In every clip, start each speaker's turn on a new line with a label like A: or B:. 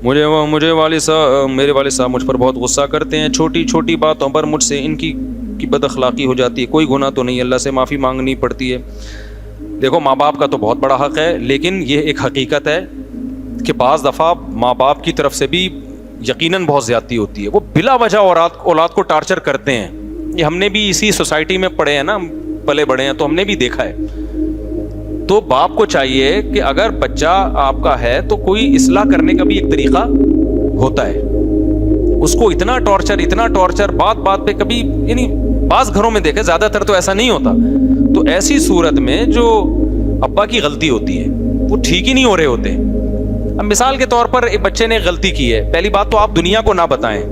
A: مجھے میرے والد صاحب مجھ پر بہت غصہ کرتے ہیں، چھوٹی چھوٹی باتوں پر مجھ سے ان کی بد اخلاقی ہو جاتی ہے، کوئی گناہ تو نہیں، اللہ سے معافی مانگنی پڑتی ہے۔ دیکھو ماں باپ کا تو بہت بڑا حق ہے، لیکن یہ ایک حقیقت ہے کہ بعض دفعہ ماں باپ کی طرف سے بھی یقیناً بہت زیادتی ہوتی ہے، وہ بلا وجہ اولاد کو ٹارچر کرتے ہیں۔ یہ ہم نے بھی اسی سوسائٹی میں پڑھے ہیں نا، پلے بڑے ہیں، تو ہم نے بھی دیکھا ہے۔ تو باپ کو چاہیے کہ اگر بچہ آپ کا ہے تو کوئی اصلاح کرنے کا بھی ایک طریقہ ہوتا ہے، اس کو اتنا ٹارچر بات بات پہ کبھی، یعنی بعض گھروں میں دیکھے، زیادہ تر تو ایسا نہیں ہوتا، تو ایسی صورت میں جو ابا کی غلطی ہوتی ہے وہ ٹھیک ہی نہیں ہو رہے ہوتے۔ اب مثال کے طور پر ایک بچے نے غلطی کی ہے، پہلی بات تو آپ دنیا کو نہ بتائیں،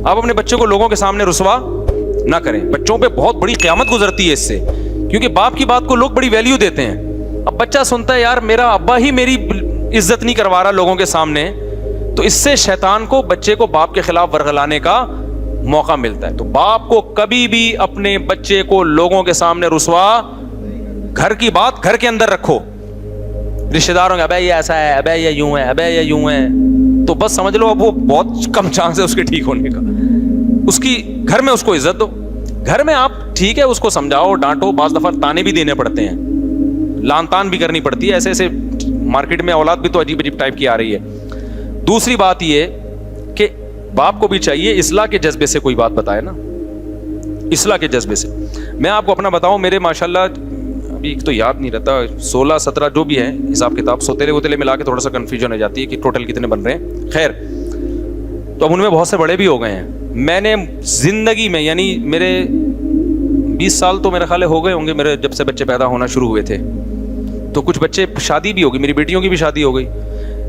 A: آپ اپنے بچے کو لوگوں کے سامنے رسوا نہ کریں، بچوں پہ بہت بڑی قیامت گزرتی ہے اس سے، کیونکہ باپ کی بات کو لوگ بڑی ویلیو دیتے ہیں۔ اب بچہ سنتا ہے یار میرا ابا ہی میری عزت نہیں کروا رہا لوگوں کے سامنے، تو اس سے شیطان کو بچے کو باپ کے خلاف ورغلانے کا موقع ملتا ہے۔ تو باپ کو کبھی بھی اپنے بچے کو لوگوں کے سامنے رسوا، گھر کی بات گھر کے اندر رکھو، رشتہ داروں کا ابے یہ ایسا ہے، ابے یہ یوں ہے، ابے یہ یوں ہے، تو بس سمجھ لو اب وہ بہت کم چانس ہے اس کے ٹھیک ہونے کا۔ اس کی گھر میں اس کو عزت دو، گھر میں آپ ٹھیک ہے اس کو سمجھاؤ، ڈانٹو، بعض دفعہ تانے بھی دینے پڑتے ہیں، لان تان بھی کرنی پڑتی ہے، ایسے ایسے مارکیٹ میں اولاد بھی تو عجیب عجیب ٹائپ کی آ رہی ہے۔ دوسری بات یہ کہ باپ کو بھی چاہیے اصلاح کے جذبے سے کوئی بات بتائے نا، اصلاح کے جذبے سے۔ میں آپ کو اپنا بتاؤں، میرے ماشاءاللہ ابھی تو یاد نہیں رہتا، 16-17 جو بھی ہیں حساب کتاب، سوتیلے ووتیلے ملا کے تھوڑا سا کنفیوژن ہو جاتی ہے کہ ٹوٹل کتنے بن رہے ہیں، خیر، تو اب ان میں بہت سے بڑے بھی ہو گئے ہیں۔ میں نے زندگی میں، یعنی میرے 20 سال تو میرے خیال ہو گئے ہوں گے میرے جب سے بچے پیدا ہونا شروع ہوئے تھے، تو کچھ بچے شادی بھی ہوگی، میری بیٹیوں کی بھی شادی ہو گئی۔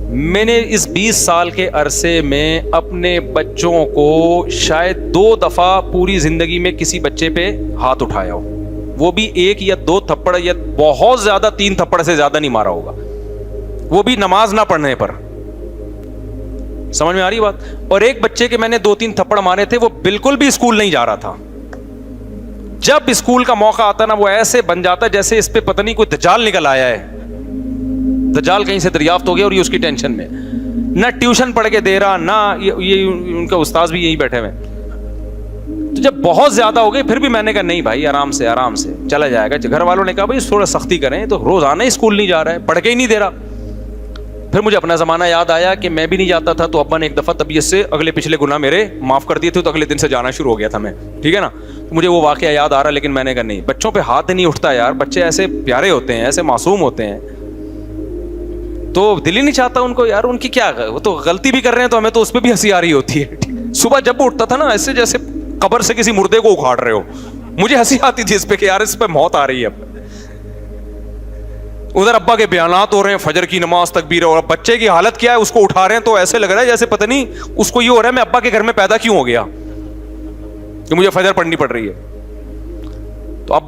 A: میں نے اس 20 سال کے عرصے میں اپنے بچوں کو شاید 2 دفعہ پوری زندگی میں کسی بچے پہ ہاتھ اٹھایا ہو، وہ بھی 1 یا 2 تھپڑ، یا بہت زیادہ 3 تھپڑ سے زیادہ نہیں مارا ہوگا، وہ بھی نماز نہ پڑھنے پر۔ سمجھ میں آ رہی بات؟ اور ایک بچے کے میں نے 2-3 تھپڑ مارے تھے، وہ بالکل بھی اسکول نہیں جا رہا تھا، جب اسکول کا موقع آتا نا وہ ایسے بن جاتا جیسے اس پہ پتہ نہیں کوئی دجال نکل آیا ہے، دجال کہیں سے دریافت ہو گیا، اور یہ اس کی ٹینشن میں، نہ ٹیوشن پڑھ کے دے رہا، نہ یہ ان کا استاذ بھی یہی بیٹھے ہوئے۔ تو جب بہت زیادہ ہو گئے پھر بھی میں نے کہا نہیں بھائی آرام سے چلا جائے گا۔ گھر والوں نے کہا بھائی تھوڑا سختی کریں، تو روزانہ اسکول نہیں جا رہا ہے، پڑھ کے ہی نہیں دے رہا۔ پھر مجھے اپنا زمانہ یاد آیا کہ میں بھی نہیں جاتا تھا، تو ابا نے ایک دفعہ طبیعت سے اگلے پچھلے گناہ میرے معاف کر دیے تھے، تو اگلے دن سے جانا شروع ہو گیا تھا میں، ٹھیک ہے نا۔ تو مجھے وہ واقعہ یاد آ رہا، لیکن میں نے کہا نہیں، بچوں پہ ہاتھ نہیں اٹھتا یار، بچے ایسے پیارے ہوتے ہیں، ایسے معصوم ہوتے ہیں، تو دل ہی نہیں چاہتا ان کو یار، ان کی کیا، وہ تو غلطی بھی کر رہے ہیں تو ہمیں تو اس پہ بھی ہنسی آ رہی ہوتی ہے۔ صبح جب وہ اٹھتا تھا نا ایسے جیسے قبر سے کسی مردے کو اکھاڑ رہے ہو، مجھے ہنسی آتی تھی اس پہ کہ یار اس پہ موت آ رہی ہے۔ اب ادھر ابا کے بیانات ہو رہے ہیں، فجر کی نماز، تکبیر، اور بچے کی حالت کیا ہے، اس کو اٹھا رہے ہیں تو ایسے لگ رہا ہے جیسے پتہ نہیں اس کو یہ ہو رہا ہے میں ابا کے گھر میں پیدا کیوں ہو گیا کہ مجھے فجر پڑھنی پڑ رہی ہے۔ تو اب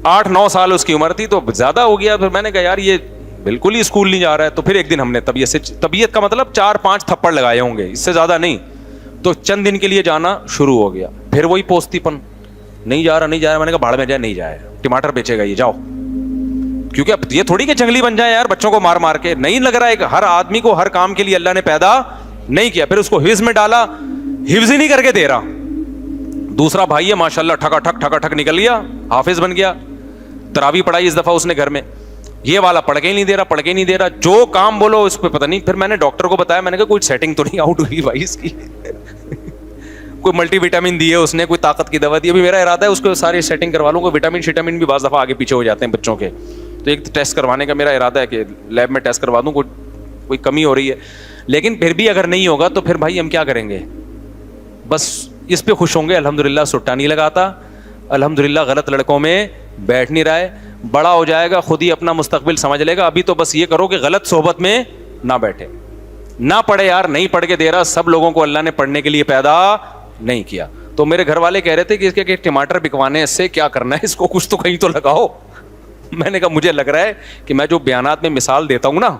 A: 8-9 سال اس کی عمر تھی، تو زیادہ ہو گیا۔ پھر میں نے کہا یار یہ بالکل ہی اسکول نہیں جا رہا ہے، تو پھر ایک دن ہم نے طبیعت کا مطلب 4-5 تھپڑ لگائے ہوں گے، اس سے زیادہ نہیں، تو چند دن کے لیے جانا شروع ہو گیا۔ پھر وہی پوستی پن، نہیں جا رہا میں نے کہا بھاڑ میں جائے، نہیں جائے، ٹماٹر بیچے گا یہ، جاؤ، کیونکہ اب یہ تھوڑی کہ جنگلی بن جائے یار بچوں کو مار مار کے، نہیں لگ رہا ہے کہ ہر آدمی کو ہر کام کے لیے اللہ نے پیدا نہیں کیا۔ پھر اس کو حفظ میں ڈالا، حفظ ہی نہیں کر کے دے رہا۔ دوسرا بھائی ہے ماشاءاللہ ٹھکا ٹھک نکل گیا، حافظ بن گیا، تراویح پڑھائی اس دفعہ اس نے گھر میں، یہ والا پڑھ کے ہی نہیں دے رہا، جو کام بولو اس پہ پتہ نہیں۔ پھر میں نے ڈاکٹر کو بتایا، میں نے کہا کوئی سیٹنگ تو نہیں آؤٹ ہوئی بھائی اس کی، کوئی ملٹی وٹامن دی ہے اس نے، کوئی طاقت کی دوا دی۔ ابھی میرا ارادہ ہے اس کو ساری سیٹنگ کروا لوں، کوئی وٹامن شیٹامن بھی بعض دفعہ آگے پیچھے ہو جاتے ہیں بچوں کے، تو ایک ٹیسٹ کروانے کا میرا ارادہ ہے کہ لیب میں ٹیسٹ کروا دوں، کوئی کمی ہو رہی ہے۔ لیکن پھر بھی اگر نہیں ہوگا تو پھر بھائی ہم کیا کریں گے، بس اس پہ خوش ہوں گے الحمدللہ، سٹا نہیں لگاتا، الحمدللہ غلط لڑکوں میں بیٹھ نہیں رہا ہے، بڑا ہو جائے گا خود ہی اپنا مستقبل سمجھ لے گا۔ ابھی تو بس یہ کرو کہ غلط صحبت میں نہ بیٹھے، نہ پڑھے یار، نہیں پڑھ کے دے رہا، سب لوگوں کو اللہ نے پڑھنے کے لیے پیدا نہیں کیا۔ تو میرے گھر والے کہہ رہے تھے کہ اس کے ٹماٹر بکوانے اس سے کیا کرنا ہے، اس کو کچھ تو کہیں تو لگاؤ۔ میں نے کہا مجھے لگ رہا ہے کہ میں جو بیانات میں مثال دیتا ہوں نا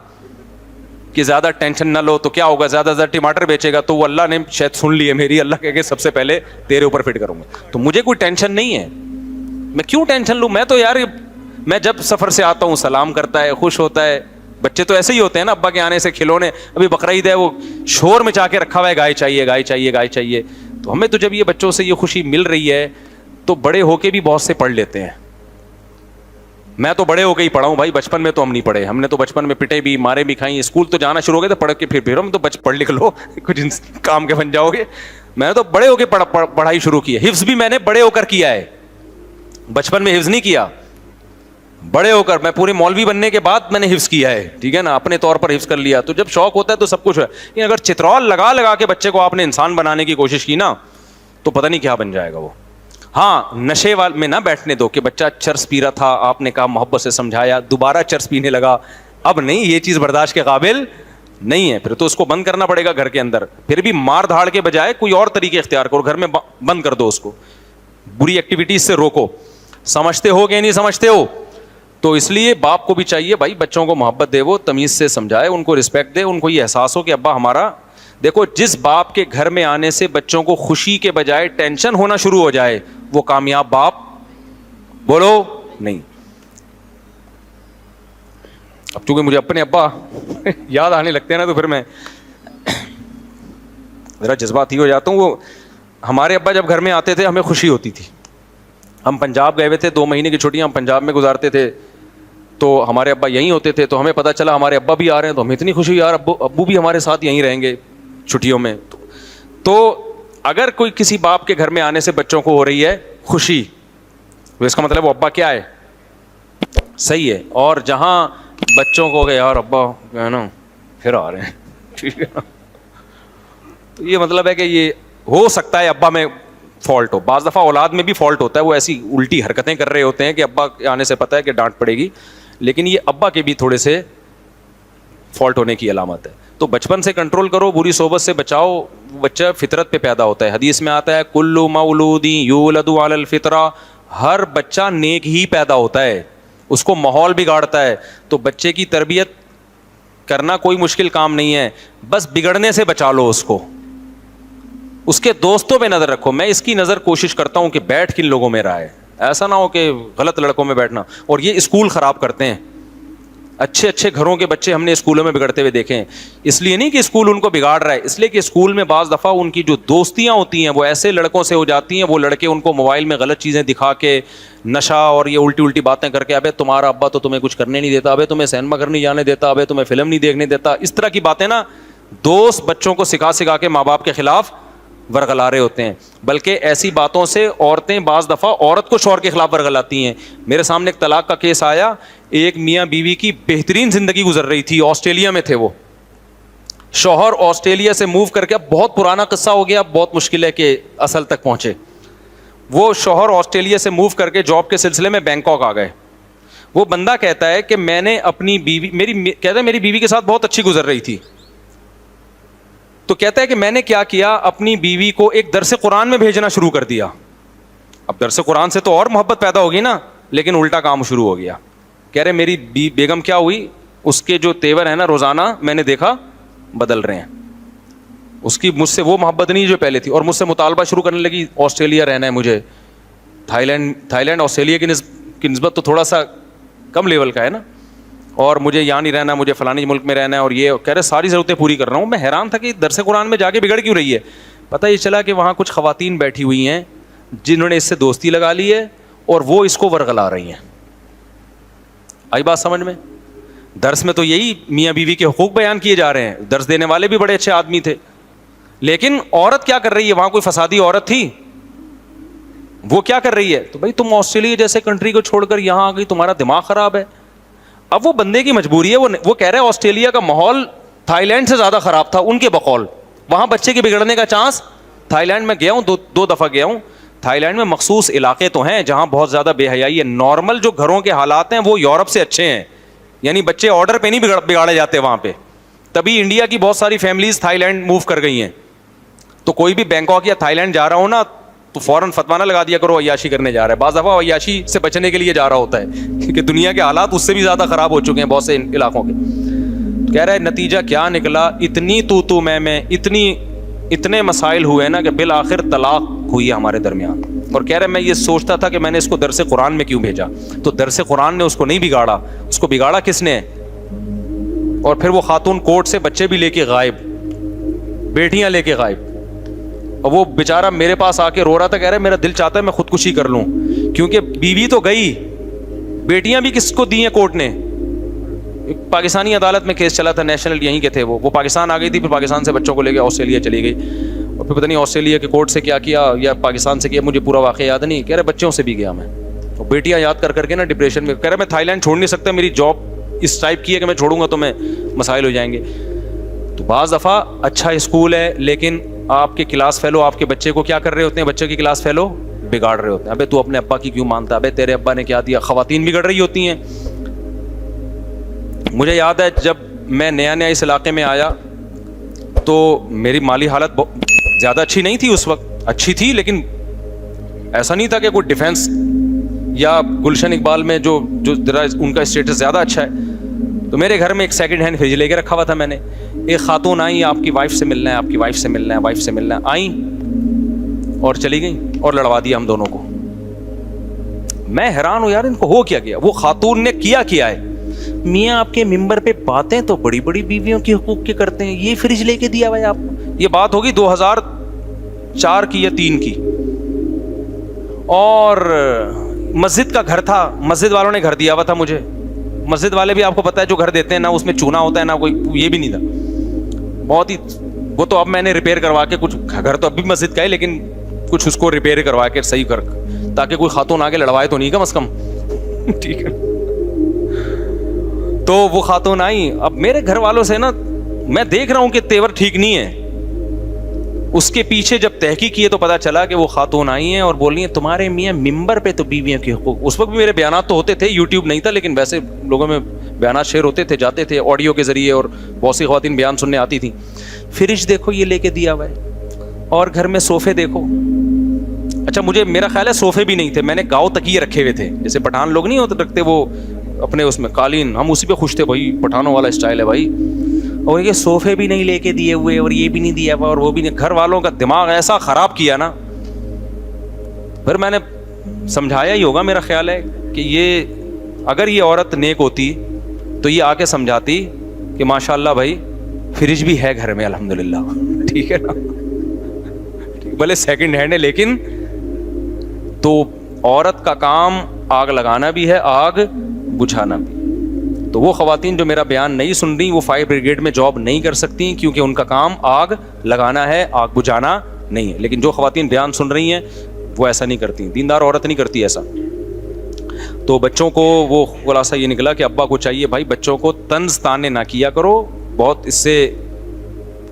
A: کہ زیادہ ٹینشن نہ لو، تو کیا ہوگا، زیادہ زیادہ ٹماٹر بیچے گا، تو وہ اللہ نے شاید سن لی ہے میری، اللہ کہہ کے سب سے پہلے تیرے اوپر فٹ کروں گا۔ تو مجھے کوئی ٹینشن نہیں ہے، میں کیوں ٹینشن لوں، میں تو یار میں جب سفر سے آتا ہوں سلام کرتا ہے، خوش ہوتا ہے، بچے تو ایسے ہی ہوتے ہیں نا, ابا کے آنے سے کھلونے, ابھی بقرعید ہے وہ شور مچا کے رکھا ہوا ہے, گائے چاہیے گائے چاہیے گائے چاہیے. تو ہمیں تو جب یہ بچوں سے یہ خوشی مل رہی ہے تو بڑے ہو کے بھی بہت سے پڑھ لیتے ہیں. میں تو بڑے ہو کے ہی پڑھا ہوں بھائی, بچپن میں تو ہم نہیں پڑھے. ہم نے تو بچپن میں پٹے بھی, مارے بھی کھائی. اسکول تو جانا شروع ہو گئے تو پڑھ کے پھر ہم تو پڑھ لکھ لو کچھ کام کے بن جاؤ گے. میں نے تو بڑے ہو کے پڑھائی شروع کی ہے. حفظ بھی میں نے بڑے ہو کر کیا ہے, بچپن میں حفظ نہیں کیا. بڑے ہو کر, میں پورے مولوی بننے کے بعد میں نے حفظ کیا ہے, ٹھیک ہے نا, اپنے طور پر حفظ کر لیا. تو جب شوق ہوتا ہے تو سب کچھ ہے. لیکن اگر چترول لگا لگا کے بچے کو آپ نے انسان بنانے کی کوشش کی نا تو پتہ نہیں کیا بن جائے گا وہ. ہاں, نشے میں نہ بیٹھنے دو کہ بچہ چرس پی رہا تھا, آپ نے کہا محبت سے سمجھایا, دوبارہ چرس پینے لگا, اب نہیں, یہ چیز برداشت کے قابل نہیں ہے. پھر تو اس کو بند کرنا پڑے گا گھر کے اندر. پھر بھی مار دھاڑ کے بجائے کوئی اور طریقے اختیار کرو, گھر میں بند کر دو اس کو, بری ایکٹیویٹیز سے روکو. سمجھتے ہو کہ نہیں سمجھتے ہو؟ تو اس لیے باپ کو بھی چاہیے بھائی بچوں کو محبت دے, وہ تمیز سے سمجھائے, ان کو رسپیکٹ دے, ان کو یہ احساس ہو کہ ابا ہمارا. دیکھو, جس باپ کے گھر میں آنے سے بچوں کو خوشی کے بجائے ٹینشن ہونا شروع ہو جائے وہ کامیاب باپ بولو نہیں. اب چونکہ مجھے اپنے ابا یاد آنے لگتے ہیں نا تو پھر میں میرا جذباتی ہو جاتا ہوں. وہ ہمارے ابا جب گھر میں آتے تھے ہمیں خوشی ہوتی تھی. ہم پنجاب گئے ہوئے تھے, 2 مہینے کی چھٹیاں ہم پنجاب میں گزارتے تھے, تو ہمارے ابا یہیں ہوتے تھے. تو ہمیں پتہ چلا ہمارے ابا بھی آ رہے ہیں تو ہمیں اتنی خوشی, یار ابو بھی ہمارے ساتھ یہیں رہیں گے چھٹیوں میں. تو اگر کوئی کسی باپ کے گھر میں آنے سے بچوں کو ہو رہی ہے خوشی تو اس کا مطلب وہ ابا کیا ہے, صحیح ہے. اور جہاں بچوں کو کہ یار ابا ہے نا پھر آ رہے ہیں, ٹھیک ہے, تو یہ مطلب ہے کہ یہ ہو سکتا ہے ابا میں فالٹ ہو. بعض دفعہ اولاد میں بھی فالٹ ہوتا ہے, وہ ایسی الٹی حرکتیں کر رہے ہوتے ہیں کہ ابا آنے سے پتہ ہے کہ ڈانٹ پڑے گی, لیکن یہ ابا کے بھی تھوڑے سے فالٹ ہونے کی علامت ہے. تو بچپن سے کنٹرول کرو, بری صحبت سے بچاؤ. بچہ فطرت پہ پیدا ہوتا ہے, حدیث میں آتا ہے کل مولود یولد علی الفطرہ, ہر بچہ نیک ہی پیدا ہوتا ہے, اس کو ماحول بگاڑتا ہے. تو بچے کی تربیت کرنا کوئی مشکل کام نہیں ہے, بس بگڑنے سے بچا لو اس کو. اس کے دوستوں پہ نظر رکھو. میں اس کی نظر کوشش کرتا ہوں کہ بیٹھ کن لوگوں میں رہا ہے, ایسا نہ ہو کہ غلط لڑکوں میں بیٹھنا. اور یہ اسکول خراب کرتے ہیں. اچھے اچھے گھروں کے بچے ہم نے اسکولوں میں بگڑتے ہوئے دیکھے ہیں. اس لیے نہیں کہ اسکول ان کو بگاڑ رہا ہے, اس لیے کہ اسکول میں بعض دفعہ ان کی جو دوستیاں ہوتی ہیں وہ ایسے لڑکوں سے ہو جاتی ہیں, وہ لڑکے ان کو موبائل میں غلط چیزیں دکھا کے, نشہ اور یہ الٹی الٹی باتیں کر کے, ابے تمہارا ابا تو تمہیں کچھ کرنے نہیں دیتا, ابے تمہیں سینما گھر نہیں جانے دیتا, ابے تمہیں فلم نہیں دیکھنے دیتا. اس طرح کی باتیں نا دوست بچوں کو سکھا سکھا کے ماں باپ کے خلاف ورغلا رہے ہوتے ہیں. بلکہ ایسی باتوں سے عورتیں بعض دفعہ عورت کو شوہر کے خلاف ورغلاتی ہیں. میرے سامنے ایک طلاق کا کیس آیا, ایک میاں بیوی کی بہترین زندگی گزر رہی تھی, آسٹریلیا میں تھے وہ. شوہر آسٹریلیا سے موو کر کے, اب بہت پرانا قصہ ہو گیا, بہت مشکل ہے کہ اصل تک پہنچے. وہ شوہر آسٹریلیا سے موو کر کے جاب کے سلسلے میں بینکاک آ گئے. وہ بندہ کہتا ہے کہ میں نے اپنی بیوی, میری بیوی کے ساتھ بہت اچھی گزر رہی تھی. تو کہتا ہے کہ میں نے کیا کیا, اپنی بیوی کو ایک درس قرآن میں بھیجنا شروع کر دیا. اب درس قرآن سے تو اور محبت پیدا ہوگی نا, لیکن الٹا کام شروع ہو گیا. کہہ رہے میری بیگم کیا ہوئی, اس کے جو تیور ہیں نا روزانہ میں نے دیکھا بدل رہے ہیں. اس کی مجھ سے وہ محبت نہیں جو پہلے تھی, اور مجھ سے مطالبہ شروع کرنے لگی آسٹریلیا رہنا ہے مجھے. تھائی لینڈ آسٹریلیا کی نسبت تو تھوڑا سا کم لیول کا ہے نا, اور مجھے یہاں نہیں رہنا, مجھے فلانی ملک میں رہنا ہے. اور یہ کہہ رہے ساری ضرورتیں پوری کر رہا ہوں. میں حیران تھا کہ درس قرآن میں جا کے بگڑ کیوں رہی ہے. پتہ یہ چلا کہ وہاں کچھ خواتین بیٹھی ہوئی ہیں جنہوں نے اس سے دوستی لگا لی ہے, اور وہ اس کو ورغلا رہی ہیں. آئی بات سمجھ میں؟ درس میں تو یہی میاں بیوی کے حقوق بیان کیے جا رہے ہیں, درس دینے والے بھی بڑے اچھے آدمی تھے, لیکن عورت کیا کر رہی ہے, وہاں کوئی فسادی عورت تھی, وہ کیا کر رہی ہے. تو بھائی تم آسٹریلیا جیسے کنٹری کو چھوڑ کر یہاں آ گئی, تمہارا دماغ خراب ہے. اب وہ بندے کی مجبوری ہے, وہ کہہ رہے ہیں آسٹریلیا کا ماحول تھائی لینڈ سے زیادہ خراب تھا ان کے بقول. وہاں بچے کے بگڑنے کا چانس, تھائی لینڈ میں گیا ہوں, دو دفعہ گیا ہوں. تھائی لینڈ میں مخصوص علاقے تو ہیں جہاں بہت زیادہ بے حیائی ہے. نارمل جو گھروں کے حالات ہیں وہ یورپ سے اچھے ہیں, یعنی بچے آرڈر پہ نہیں بگاڑے جاتے وہاں پہ. تبھی انڈیا کی بہت ساری فیملیز تھائی لینڈ موو کر گئی ہیں. تو کوئی بھی بینکاک یا تھائی لینڈ جا رہا ہو نا تو فوراً فتویٰ نہ لگا دیا کرو عیاشی کرنے جا رہا ہے. بعض دفعہ عیاشی سے بچنے کے لیے جا رہا ہوتا ہے, کیونکہ دنیا کے حالات اس سے بھی زیادہ خراب ہو چکے ہیں بہت سے علاقوں کے. کہہ رہا ہے نتیجہ کیا نکلا, اتنی تو میں اتنے مسائل ہوئے نا کہ بالآخر طلاق ہوئی ہے ہمارے درمیان. اور کہہ رہے میں یہ سوچتا تھا کہ میں نے اس کو درس قرآن میں کیوں بھیجا. تو درس قرآن نے اس کو نہیں بگاڑا, اس کو بگاڑا کس نے؟ اور پھر وہ خاتون کورٹ سے بچے بھی لے کے غائب, بیٹیاں لے کے غائب. اور وہ بیچارہ میرے پاس آ کے رو رہا تھا, کہہ رہا ہے میرا دل چاہتا ہے میں خودکشی کر لوں, کیونکہ بیوی تو گئی, بیٹیاں بھی کس کو دی ہیں کورٹ نے. پاکستانی عدالت میں کیس چلا تھا, نیشنل یہیں کے تھے, وہ پاکستان آ گئی تھی, پھر پاکستان سے بچوں کو لے کے آسٹریلیا چلی گئی, اور پھر پتہ نہیں آسٹریلیا کے کورٹ سے کیا کیا یا پاکستان سے کیا, مجھے پورا واقعہ یاد نہیں. کہہ رہے بچوں سے بھی گیا میں, اور بیٹیاں یاد کر کے نا ڈپریشن میں. کہہ رہے میں تھائی لینڈ چھوڑ نہیں سکتا, میری جاب اس ٹائپ کی ہے کہ میں چھوڑوں گا تو میں مسائل ہو جائیں گے. تو بعض دفعہ اچھا اسکول ہے, لیکن آپ کے کلاس فیلو آپ کے بچے کو کیا کر رہے ہوتے ہیں, بچے کی کلاس فیلو بگاڑ رہے ہوتے ہیں. ابے تو اپنے ابا کی کیوں مانتا, ابے تیرے ابا نے کیا دیا. خواتین بگڑ رہی ہوتی ہیں. مجھے یاد ہے جب میں نیا اس علاقے میں آیا تو میری مالی حالت زیادہ اچھی نہیں تھی اس وقت, اچھی تھی لیکن ایسا نہیں تھا کہ کوئی ڈیفینس یا گلشن اقبال میں جو ان کا اسٹیٹس زیادہ اچھا ہے. تو میرے گھر میں ایک سیکنڈ ہینڈ فریج لے کے رکھا ہوا تھا میں نے. ایک خاتون آئی, آپ کی وائف سے ملنا ہے, آپ کی وائف سے ملنا ہے, وائف سے ملنا ہے, آئیں اور چلی گئیں اور لڑوا دیا ہم دونوں کو. میں حیران ہوں یار ان کو ہو کیا گیا. وہ خاتون نے کیا ہے, میاں آپ کے ممبر پہ باتیں تو بڑی بڑی بیویوں کے حقوق کے کرتے ہیں, یہ فریج لے کے دیا ہوا ہے آپ کو. یہ بات ہوگی 2004 کی یا 3 کی, اور مسجد کا گھر تھا, مسجد والوں نے گھر دیا ہوا تھا مجھے. مسجد والے بھی آپ کو پتا ہے جو گھر دیتے ہیں نا اس میں چونا ہوتا ہے نا, کوئی یہ بھی نہیں تھا بہت ہی. وہ تو اب میں نے ریپیئر کروا کے, کچھ گھر تو اب بھی مسجد کا ہے لیکن کچھ اس کو ریپیئر کروا کے صحیح کر, تاکہ کوئی خاتون آگے لڑوائے تو نہیں کم از کم. ٹھیک ہے. تو وہ خاتون آئی. اب میرے گھر والوں سے نا میں دیکھ رہا ہوں کہ تیور ٹھیک نہیں ہے. اس کے پیچھے جب تحقیق کیے تو پتا چلا کہ وہ خاتون آئی ہیں اور بول رہی ہیں تمہارے میاں ممبر پہ تو بیویوں کے حقوق. اس وقت بھی میرے بیانات تو ہوتے تھے, یوٹیوب نہیں تھا, لیکن ویسے لوگوں میں بیانات شیئر ہوتے تھے, جاتے تھے آڈیو کے ذریعے, اور بہت سی خواتین بیان سننے آتی تھیں. فریج دیکھو یہ لے کے دیا ہوا ہے, اور گھر میں صوفے دیکھو. اچھا مجھے میرا خیال ہے صوفے بھی نہیں تھے, میں نے گاؤں تکیے رکھے ہوئے تھے, جیسے پٹھان لوگ نہیں ہوتے رکھتے وہ اپنے اس میں قالین, ہم اسی پہ خوش تھے, بھائی پٹھانوں والا اسٹائل ہے بھائی. اور یہ صوفے بھی نہیں لے کے دیے ہوئے, اور یہ بھی نہیں دیا ہوا, اور وہ بھی نہیں. گھر والوں کا دماغ ایسا خراب کیا نا. پھر میں نے سمجھایا ہی ہوگا, میرا خیال ہے کہ یہ اگر یہ عورت نیک ہوتی تو یہ آ کے سمجھاتی کہ ماشاء اللہ بھائی فریج بھی ہے گھر میں الحمدللہ. ٹھیک ہے نا, بھلے سیکنڈ ہینڈ ہے لیکن. تو عورت کا کام آگ لگانا بھی ہے, آگ بجھانا بھی. تو وہ خواتین جو میرا بیان نہیں سن رہی, وہ فائر بریگیڈ میں جاب نہیں کر سکتی, کیونکہ ان کا کام آگ لگانا ہے, آگ بجھانا نہیں ہے. لیکن جو خواتین بیان سن رہی ہیں وہ ایسا نہیں کرتی, دیندار عورت نہیں کرتی ایسا. تو بچوں کو وہ خلاصہ یہ نکلا کہ ابا کو چاہیے بھائی بچوں کو طنز تانے نہ کیا کرو, بہت اس سے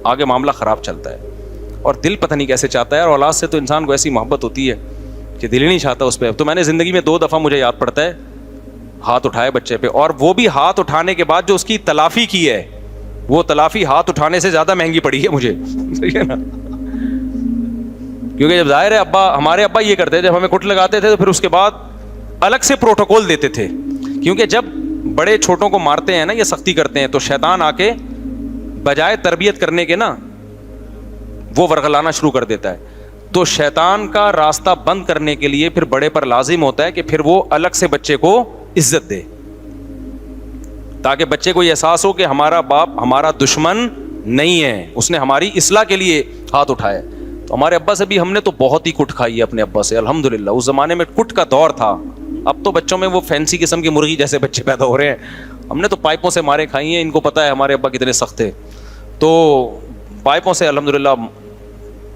A: آگے معاملہ خراب چلتا ہے. اور دل پتہ نہیں کیسے چاہتا ہے, اور اولاد سے تو انسان کو ایسی محبت ہوتی ہے کہ دل ہی نہیں چاہتا اس پہ. تو میں نے زندگی میں 2 دفعہ مجھے یاد پڑتا ہے ہاتھ اٹھائے بچے پہ, اور وہ بھی ہاتھ اٹھانے کے بعد جو اس کی تلافی کی ہے, وہ تلافی ہاتھ اٹھانے سے زیادہ مہنگی پڑی ہے مجھے. صحیح ہے نا, کیونکہ جب ظاہر ہے ہمارے ابا یہ کرتے تھے, جب ہمیں کٹ لگاتے تھے تو پھر اس کے بعد الگ سے پروٹوکول دیتے تھے, کیونکہ جب بڑے چھوٹوں کو مارتے ہیں نا, یہ سختی کرتے ہیں, تو شیطان آ کے بجائے تربیت کرنے کے نا وہ ورغلانا شروع کر دیتا ہے. تو شیطان کا راستہ بند کرنے کے لیے پھر بڑے پر لازم ہوتا ہے کہ پھر وہ الگ سے بچے کو عزت دے, تاکہ بچے کو یہ احساس ہو کہ ہمارا باپ ہمارا دشمن نہیں ہے, اس نے ہماری اصلاح کے لیے ہاتھ اٹھایا. تو ہمارے ابا سے بھی ہم نے تو بہت ہی کٹ کھائی ہے اپنے ابا سے الحمدللہ. اس زمانے میں کٹ کا دور تھا, اب تو بچوں میں وہ فینسی قسم کی مرغی جیسے بچے پیدا ہو رہے ہیں. ہم نے تو پائپوں سے مارے کھائی ہیں, ان کو پتہ ہے ہمارے ابا کتنے سخت تھے. تو پائپوں سے الحمدللہ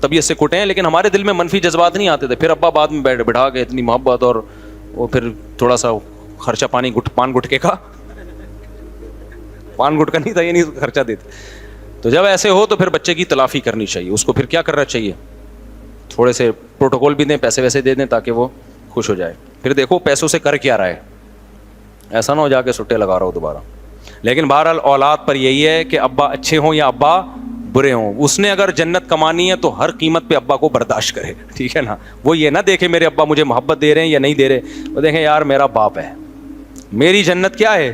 A: طبیعت سے کٹے ہیں, لیکن ہمارے دل میں منفی جذبات نہیں آتے تھے. پھر ابا بعد میں بٹھا کے اتنی محبت, اور وہ پھر تھوڑا سا خرچہ پان گٹکے کا, پان گٹکا نہیں تھا, یہ نہیں خرچہ دیتے. تو جب ایسے ہو تو پھر بچے کی تلافی کرنی چاہیے, اس کو پھر کیا کرنا چاہیے, تھوڑے سے پروٹوکول بھی دیں, پیسے ویسے دے دیں تاکہ وہ خوش ہو جائے. پھر دیکھو پیسوں سے کر کیا رہا ہے, ایسا نہ ہو جا کے سٹے لگا رہا ہو دوبارہ. لیکن بہرحال اولاد پر یہی ہے کہ ابا اچھے ہوں یا ابا برے ہوں, اس نے اگر جنت کمانی ہے تو ہر قیمت پہ ابا کو برداشت کرے. ٹھیک ہے نا, وہ یہ نہ دیکھے میرے ابا مجھے محبت دے رہے ہیں یا نہیں دے رہے, وہ دیکھیں یار میرا باپ ہے, میری جنت کیا ہے,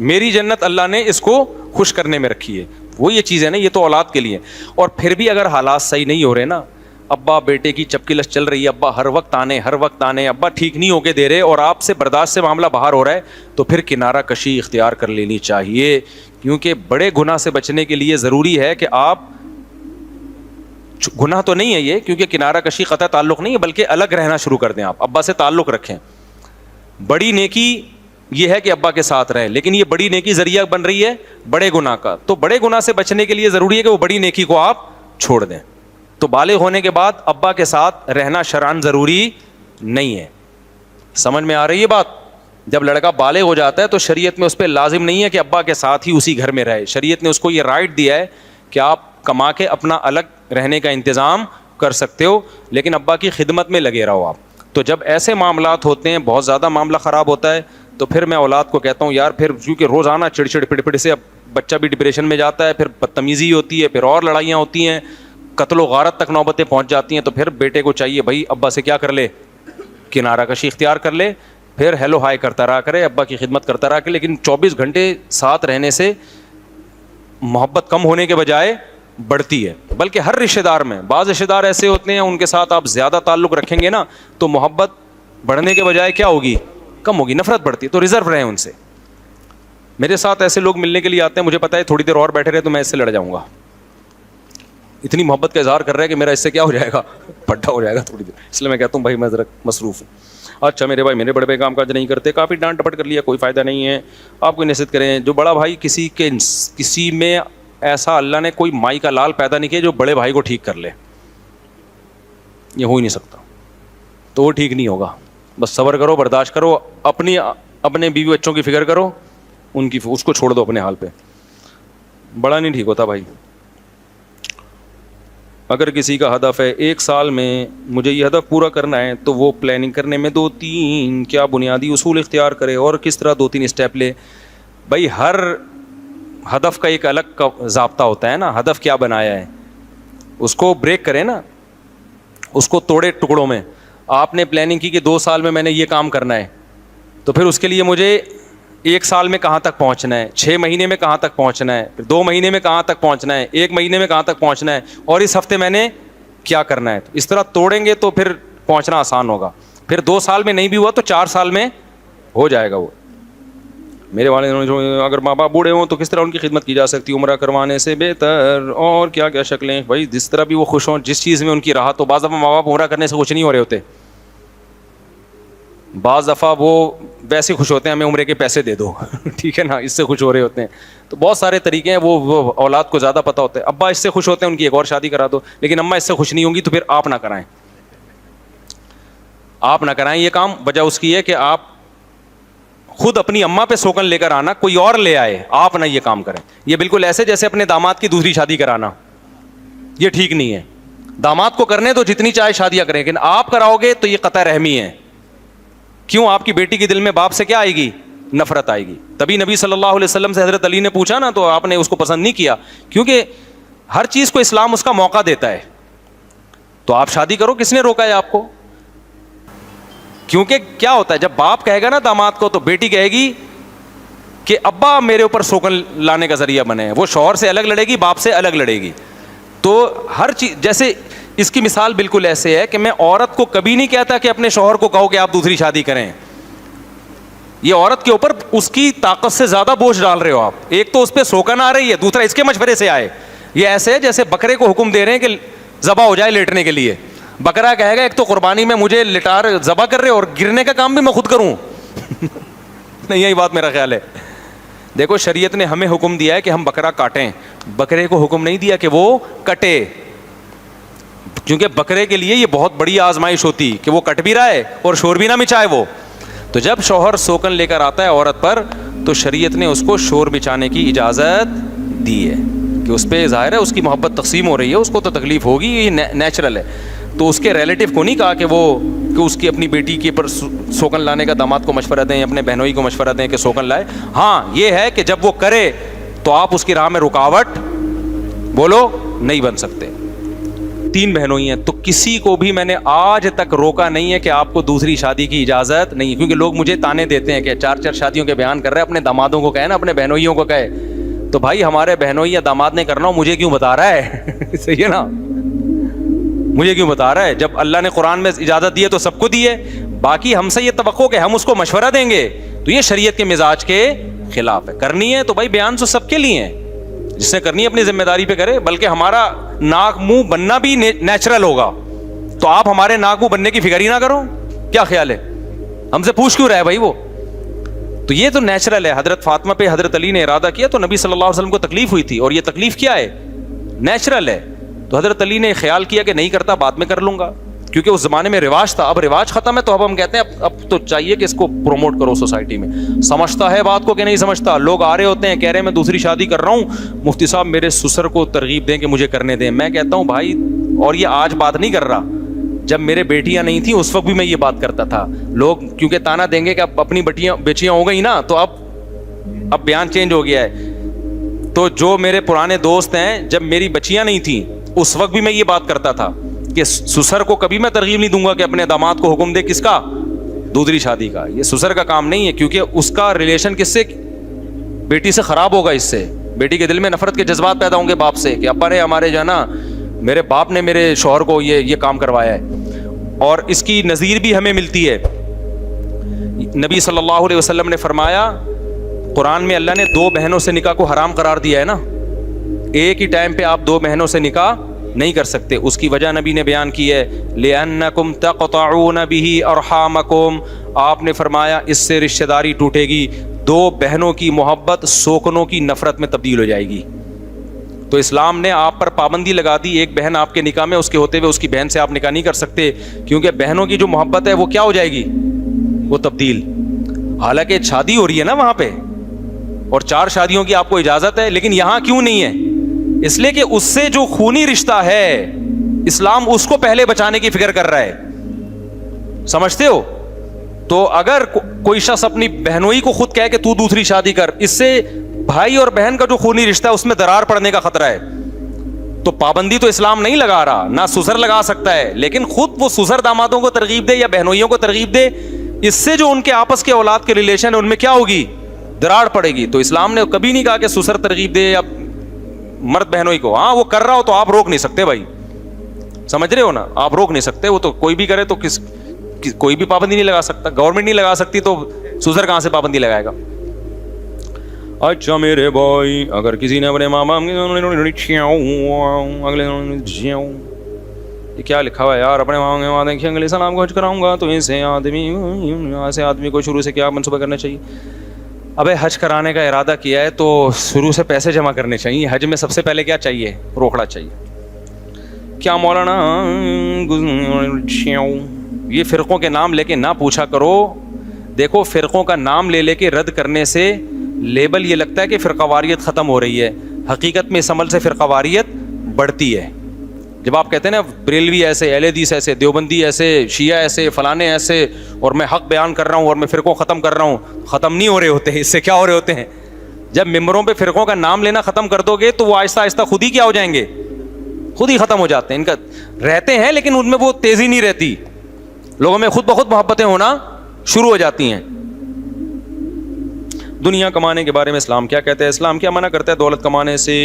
A: میری جنت اللہ نے اس کو خوش کرنے میں رکھی ہے. وہ یہ چیز ہے نا, یہ تو اولاد کے لیے. اور پھر بھی اگر حالات صحیح نہیں ہو رہے نا, ابا بیٹے کی چپکلش چل رہی ہے, ابا ہر وقت آنے, ابا ٹھیک نہیں ہو کے دے رہے اور آپ سے برداشت سے معاملہ باہر ہو رہا ہے, تو پھر کنارہ کشی اختیار کر لینی چاہیے. کیونکہ بڑے گناہ سے بچنے کے لیے ضروری ہے کہ آپ, گناہ تو نہیں ہے یہ, کیونکہ کنارہ کشی قطع تعلق نہیں ہے, بلکہ الگ رہنا شروع کر دیں, آپ ابا سے تعلق رکھیں. بڑی نیکی یہ ہے کہ ابا کے ساتھ رہیں, لیکن یہ بڑی نیکی ذریعہ بن رہی ہے بڑے گناہ کا. تو بڑے گناہ سے بچنے کے لیے ضروری ہے کہ وہ بڑی نیکی کو آپ چھوڑ دیں. تو بالغ ہونے کے بعد ابا کے ساتھ رہنا شرعاً ضروری نہیں ہے. سمجھ میں آ رہی ہے بات؟ جب لڑکا بالغ ہو جاتا ہے تو شریعت میں اس پہ لازم نہیں ہے کہ ابا کے ساتھ ہی اسی گھر میں رہے. شریعت نے اس کو یہ رائٹ دیا ہے کہ آپ کما کے اپنا الگ رہنے کا انتظام کر سکتے ہو, لیکن ابا کی خدمت میں لگے رہو آپ. تو جب ایسے معاملات ہوتے ہیں, بہت زیادہ معاملہ خراب ہوتا ہے, تو پھر میں اولاد کو کہتا ہوں یار پھر کیونکہ روزانہ چڑچڑ پڑ سے اب بچہ بھی ڈپریشن میں جاتا ہے, پھر بدتمیزی ہوتی ہے, پھر اور لڑائیاں ہوتی ہیں, قتل و غارت تک نوبتیں پہنچ جاتی ہیں. تو پھر بیٹے کو چاہیے بھائی ابا سے کیا کر لے, کنارہ کشی اختیار کر لے, پھر ہیلو ہائی کرتا رہا کرے, ابا کی خدمت کرتا رہا کرے. لیکن 24 گھنٹے ساتھ رہنے سے محبت کم ہونے کے بجائے بڑھتی ہے. بلکہ ہر رشتہ دار میں, بعض رشتہ دار ایسے ہوتے ہیں ان کے ساتھ آپ زیادہ تعلق رکھیں گے نا تو محبت بڑھنے کے بجائے کیا ہوگی, کم ہوگی, نفرت بڑھتی ہے. تو ریزرو رہیں ان سے. میرے ساتھ ایسے لوگ ملنے کے لیے آتے ہیں, مجھے پتا ہے تھوڑی دیر اور بیٹھے رہے تو میں اس سے لڑ جاؤں گا, اتنی محبت کا اظہار کر رہا ہے کہ میرا اس سے کیا ہو جائے گا, پٹا ہو جائے گا تھوڑی دیر. اس لیے میں کہتا ہوں بھائی میں ذرا مصروف ہوں. اچھا میرے بھائی میرے بڑے بھائی کام کاج نہیں کرتے, کافی ڈانٹ ڈپٹ کر لیا, کوئی فائدہ نہیں ہے, آپ کوئی نصیحت کریں. جو بڑا بھائی کسی میں ایسا اللہ نے کوئی مائی کا لال پیدا نہیں کیا جو بڑے بھائی کو ٹھیک کر لے, یہ ہو ہی نہیں سکتا. تو وہ ٹھیک نہیں ہوگا. بس صبر کرو, برداشت کرو, اپنے بیوی بچوں کی فکر کرو, اس کو چھوڑ دو اپنے حال پہ. بڑا نہیں ٹھیک ہوتا بھائی. اگر کسی کا ہدف ہے 1 سال میں مجھے یہ ہدف پورا کرنا ہے, تو وہ پلاننگ کرنے میں 2-3 کیا بنیادی اصول اختیار کرے اور کس طرح 2-3 اسٹیپ لے. بھائی ہر ہدف کا ایک الگ ضابطہ ہوتا ہے نا, ہدف کیا بنایا ہے اس کو بریک کرے نا, اس کو توڑے ٹکڑوں میں. آپ نے پلاننگ کی کہ 2 سال میں میں نے یہ کام کرنا ہے, تو پھر اس کے لیے مجھے 1 سال میں کہاں تک پہنچنا ہے, 6 مہینے میں کہاں تک پہنچنا ہے, پھر 2 مہینے میں کہاں تک پہنچنا ہے, 1 مہینے میں کہاں تک پہنچنا ہے, اور اس ہفتے میں نے کیا کرنا ہے. تو اس طرح توڑیں گے تو پھر پہنچنا آسان ہوگا. پھر 2 سال میں نہیں بھی ہوا تو 4 سال میں ہو جائے گا وہ. میرے والد اگر ماں باپ بوڑھے ہوں تو کس طرح ان کی خدمت کی جا سکتی, عمرہ کروانے سے بہتر, اور کیا کیا شکلیں. بھائی جس طرح بھی وہ خوش ہوں, جس چیز میں ان کی راحت ہو. بعض دفعہ ماں باپ عمرہ کرنے سے خوش نہیں ہو رہے ہوتے, بعض دفعہ وہ ویسے خوش ہوتے ہیں ہمیں عمرے کے پیسے دے دو, ٹھیک ہے نا, اس سے خوش ہو رہے ہوتے ہیں. تو بہت سارے طریقے ہیں, وہ اولاد کو زیادہ پتہ ہوتا ہے. ابا اس سے خوش ہوتے ہیں ان کی ایک اور شادی کرا دو, لیکن اماں اس سے خوش نہیں ہوں گی تو پھر آپ نہ کرائیں, آپ نہ کرائیں یہ کام. وجہ اس کی ہے کہ آپ خود اپنی اماں پہ سوکن لے کر آنا, کوئی اور لے آئے, آپ نہ یہ کام کریں. یہ بالکل ایسے جیسے اپنے داماد کی دوسری شادی کرانا, یہ ٹھیک نہیں ہے. داماد کو کرنے تو جتنی چاہے شادیاں کریں, لیکن آپ کراؤ گے تو یہ قطع رحمی ہے. کیوں؟ آپ کی بیٹی کے دل میں باپ سے کیا آئے گی, نفرت آئے گی. تبھی نبی صلی اللہ علیہ وسلم سے حضرت علی نے پوچھا نا, تو آپ نے اس کو پسند نہیں کیا, کیونکہ ہر چیز کو اسلام اس کا موقع دیتا ہے. تو آپ شادی کرو, کس نے روکا ہے آپ کو؟ کیونکہ کیا ہوتا ہے جب باپ کہے گا نا داماد کو, تو بیٹی کہے گی کہ ابا میرے اوپر سوکن لانے کا ذریعہ بنے. وہ شوہر سے الگ لڑے گی, باپ سے الگ لڑے گی. تو ہر چیز, جیسے اس کی مثال بالکل ایسے ہے کہ میں عورت کو کبھی نہیں کہتا کہ اپنے شوہر کو کہو کہ آپ دوسری شادی کریں. یہ عورت کے اوپر اس کی طاقت سے زیادہ بوجھ ڈال رہے ہو آپ. ایک تو اس پہ سوکن آ رہی ہے, دوسرا اس کے مشورے سے آئے. یہ ایسے ہے جیسے بکرے کو حکم دے رہے ہیں کہ ذبح ہو جائے لیٹنے کے لیے. بکرا کہے گا ایک تو قربانی میں مجھے لٹار ذبح کر رہے اور گرنے کا کام بھی میں خود کروں. نہیں, یہی بات میرا خیال ہے. دیکھو شریعت نے ہمیں حکم دیا ہے کہ ہم بکرا کاٹیں, بکرے کو حکم نہیں دیا کہ وہ کٹے, کیونکہ بکرے کے لیے یہ بہت بڑی آزمائش ہوتی کہ وہ کٹ بھی رہا ہے اور شور بھی نہ مچائے وہ. تو جب شوہر سوکن لے کر آتا ہے عورت پر, تو شریعت نے اس کو شور مچانے کی اجازت دی ہے کہ اس پہ ظاہر ہے اس کی محبت تقسیم ہو رہی ہے, اس کو تو تکلیف ہوگی, یہ نیچرل ہے. تو اس کے ریلیٹیو کو نہیں کہا کہ اس کی اپنی بیٹی کے پر سوکن لانے کا داماد کو مشورہ دیں, اپنے بہنوئی کو مشورہ دیں کہ سوکن لائے. ہاں یہ ہے کہ جب وہ کرے تو آپ اس کی راہ میں رکاوٹ بولو نہیں بن سکتے. 3 بہنوئی ہیں, تو کسی کو بھی میں نے آج تک روکا نہیں ہے کہ آپ کو دوسری شادی کی اجازت نہیں ہے. کیونکہ لوگ مجھے تانے دیتے ہیں کہ 4 شادیوں کے بیان کر رہے ہیں, اپنے دامادوں کو کہے نا, اپنے بہنوئیوں کو کہے. تو بھائی ہمارے بہنوئی یا داماد نے کرنا ہو, مجھے کیوں بتا رہا ہے؟ صحیح ہے نا. مجھے کیوں بتا رہا ہے؟ جب اللہ نے قرآن میں اجازت دی ہے تو سب کو دی ہے. باقی ہم سے یہ توقع کہ ہم اس کو مشورہ دیں گے تو یہ شریعت کے مزاج کے خلاف ہے. کرنی ہے تو بھائی بیان تو سب کے لیے ہیں, جس نے کرنی ہے اپنی ذمہ داری پہ کرے. بلکہ ہمارا ناک منہ بننا بھی نیچرل ہوگا, تو آپ ہمارے ناک منہ بننے کی فکر ہی نہ کرو. کیا خیال ہے؟ ہم سے پوچھ کیوں رہا ہے بھائی وہ؟ تو یہ تو نیچرل ہے. حضرت فاطمہ پہ حضرت علی نے ارادہ کیا تو نبی صلی اللہ علیہ وسلم کو تکلیف ہوئی تھی, اور یہ تکلیف کیا ہے؟ نیچرل ہے. تو حضرت علی نے خیال کیا کہ نہیں کرتا, بعد میں کر لوں گا, کیونکہ اس زمانے میں رواج تھا. اب رواج ختم ہے تو اب ہم کہتے ہیں اب تو چاہیے کہ اس کو پروموٹ کرو سوسائٹی میں. سمجھتا ہے بات کو کہ نہیں سمجھتا؟ لوگ آ رہے ہوتے ہیں, کہہ رہے ہیں میں دوسری شادی کر رہا ہوں, مفتی صاحب میرے سسر کو ترغیب دیں کہ مجھے کرنے دیں. میں کہتا ہوں بھائی, اور یہ آج بات نہیں کر رہا, جب میرے بیٹیاں نہیں تھیں اس وقت بھی میں یہ بات کرتا تھا. لوگ کیونکہ تانا دیں گے کہ اب اپنی بیٹیاں ہو گئی نا, تو اب بیان چینج ہو گیا ہے. تو جو میرے پرانے دوست ہیں, جب میری بچیاں نہیں تھیں اس وقت بھی میں یہ بات کرتا تھا کہ سسر کو کبھی میں ترغیب نہیں دوں گا کہ اپنے داماد کو حکم دے کس کا؟ دوسری شادی کا. یہ سسر کا کام نہیں ہے, کیونکہ اس کا ریلیشن کس سے؟ بیٹی سے خراب ہوگا. اس سے بیٹی کے دل میں نفرت کے جذبات پیدا ہوں گے باپ سے کہ ابا نے ہمارے جو ہے نا, میرے باپ نے میرے شوہر کو یہ کام کروایا ہے. اور اس کی نظیر بھی ہمیں ملتی ہے. نبی صلی اللہ علیہ وسلم نے فرمایا, قرآن میں اللہ نے 2 بہنوں سے نکاح کو حرام قرار دیا ہے نا, ایک ہی ٹائم پہ آپ 2 بہنوں سے نکاح نہیں کر سکتے. اس کی وجہ نبی نے بیان کی ہے, لِأَنَّكُمْ تَقْطَعُونَ بِهِ أَرْحَامَكُمْ. آپ نے فرمایا اس سے رشتہ داری ٹوٹے گی. 2 بہنوں کی محبت سوکنوں کی نفرت میں تبدیل ہو جائے گی. تو اسلام نے آپ پر پابندی لگا دی, ایک بہن آپ کے نکاح میں, اس کے ہوتے ہوئے اس کی بہن سے آپ نکاح نہیں کر سکتے, کیونکہ بہنوں کی جو محبت ہے وہ کیا ہو جائے گی؟ وہ تبدیل. حالانکہ شادی ہو رہی ہے نا وہاں پہ, اور 4 شادیوں کی آپ کو اجازت ہے, لیکن یہاں کیوں نہیں ہے؟ اس لیے کہ اس سے جو خونی رشتہ ہے اسلام اس کو پہلے بچانے کی فکر کر رہا ہے. سمجھتے ہو؟ تو اگر کوئی شخص اپنی بہنوئی کو خود کہے کہ تو دوسری شادی کر, اس سے بھائی اور بہن کا جو خونی رشتہ ہے اس میں درار پڑنے کا خطرہ ہے. تو پابندی تو اسلام نہیں لگا رہا, نہ سسر لگا سکتا ہے, لیکن خود وہ سسر دامادوں کو ترغیب دے یا بہنوئیوں کو ترغیب دے, اس سے جو ان کے آپس کے اولاد کے ریلیشن ہے ان میں کیا ہوگی؟ دراڑ پڑے گی. تو اسلام نے کبھی نہیں کہا کہ سسر ترغیب دے یا مرد بہنوئی کو. ہاں وہ کر رہا ہو تو آپ روک نہیں سکتے بھائی, سمجھ رہے ہو نا, آپ روک نہیں سکتے. وہ تو کوئی بھی کرے تو کوئی بھی پابندی نہیں لگا سکتا, گورنمنٹ نہیں لگا سکتی, تو سسر کہاں سے پابندی لگائے گا؟ اچھا میرے بھائی, اگر کسی نے اپنے ماں باپ یہ کیا لکھا ہوا ہے یار, اپنے ماں باپ اگلے سال آپ کو حج کراؤں گا, تو ایسے آدمی کو شروع سے کیا منصوبہ کرنا چاہیے؟ ابے حج کرانے کا ارادہ کیا ہے تو شروع سے پیسے جمع کرنے چاہیے. حج میں سب سے پہلے کیا چاہیے؟ روکڑا چاہیے. کیا مولانا یہ فرقوں کے نام لے کے نہ پوچھا کرو. دیکھو فرقوں کا نام لے لے کے رد کرنے سے لیبل یہ لگتا ہے کہ فرقہ واریت ختم ہو رہی ہے, حقیقت میں اس عمل سے فرقہ واریت بڑھتی ہے. جب آپ کہتے ہیں نا بریلوی ایسے, اہل حدیث ایسے, دیوبندی ایسے, شیعہ ایسے, فلانے ایسے, اور میں حق بیان کر رہا ہوں اور میں فرقوں ختم کر رہا ہوں, ختم نہیں ہو رہے ہوتے. اس سے کیا ہو رہے ہوتے ہیں؟ جب ممبروں پہ فرقوں کا نام لینا ختم کر دو گے تو وہ آہستہ آہستہ خود ہی کیا ہو جائیں گے؟ خود ہی ختم ہو جاتے ہیں. ان کا رہتے ہیں لیکن ان میں وہ تیزی نہیں رہتی, لوگوں میں خود بخود محبتیں ہونا شروع ہو جاتی ہیں. دنیا کمانے کے بارے میں اسلام کیا کہتا ہے؟ اسلام کیا منع کرتا ہے دولت کمانے سے؟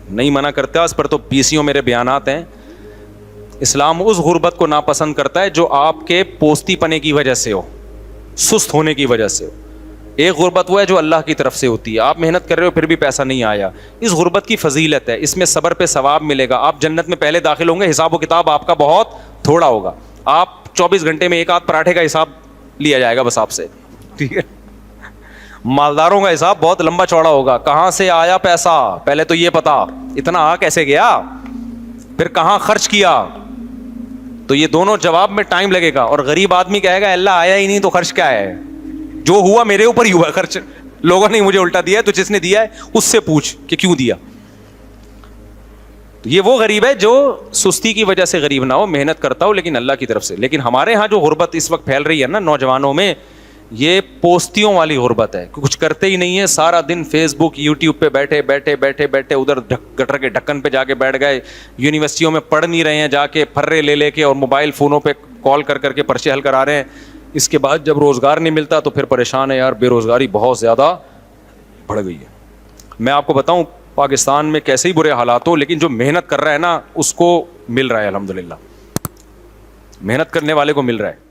A: نہیں منع کرتا, اس پر تو پیسیوں میرے بیانات ہیں. اسلام اس غربت کو ناپسند کرتا ہے جو آپ کے پوستی پنے کی وجہ سے ہو, سست ہونے کی وجہ سے ہو. ایک غربت وہ ہے جو اللہ کی طرف سے ہوتی ہے, آپ محنت کر رہے ہو پھر بھی پیسہ نہیں آیا, اس غربت کی فضیلت ہے, اس میں صبر پہ ثواب ملے گا, آپ جنت میں پہلے داخل ہوں گے, حساب و کتاب آپ کا بہت تھوڑا ہوگا, آپ 24 گھنٹے میں 1 آدھ پراٹھے کا حساب لیا جائے گا بس آپ سے, ٹھیک ہے. مالداروں کا حساب بہت لمبا چوڑا ہوگا, کہاں سے آیا پیسہ, پہلے تو یہ پتا, اتنا آ کیسے گیا, پھر کہاں خرچ کیا, تو یہ دونوں جواب میں ٹائم لگے گا. اور غریب آدمی کہے گا اللہ آیا ہی نہیں تو خرچ کیا ہے, جو ہوا میرے اوپر ہی ہوا خرچ, لوگوں نے مجھے الٹا دیا ہے, تو جس نے دیا ہے اس سے پوچھ کہ کیوں دیا. یہ وہ غریب ہے جو سستی کی وجہ سے غریب نہ ہو, محنت کرتا ہو لیکن اللہ کی طرف سے. لیکن ہمارے ہاں جو غربت اس وقت پھیل رہی ہے نا نوجوانوں میں, یہ پوستیوں والی غربت ہے, کچھ کرتے ہی نہیں ہے, سارا دن فیس بک یوٹیوب پہ بیٹھے بیٹھے بیٹھے بیٹھے ادھر گٹر کے ڈھکن پہ جا کے بیٹھ گئے, یونیورسٹیوں میں پڑھ نہیں رہے ہیں, جا کے پھرے لے لے کے اور موبائل فونوں پہ کال کر کر کے پرچے حل کرا رہے ہیں. اس کے بعد جب روزگار نہیں ملتا تو پھر پریشان ہے یار, بے روزگاری بہت زیادہ بڑھ گئی ہے. میں آپ کو بتاؤں پاکستان میں کیسے ہی برے حالات ہو, لیکن جو محنت کر رہا ہے نا اس کو مل رہا ہے, الحمدللہ محنت کرنے والے کو مل رہا ہے.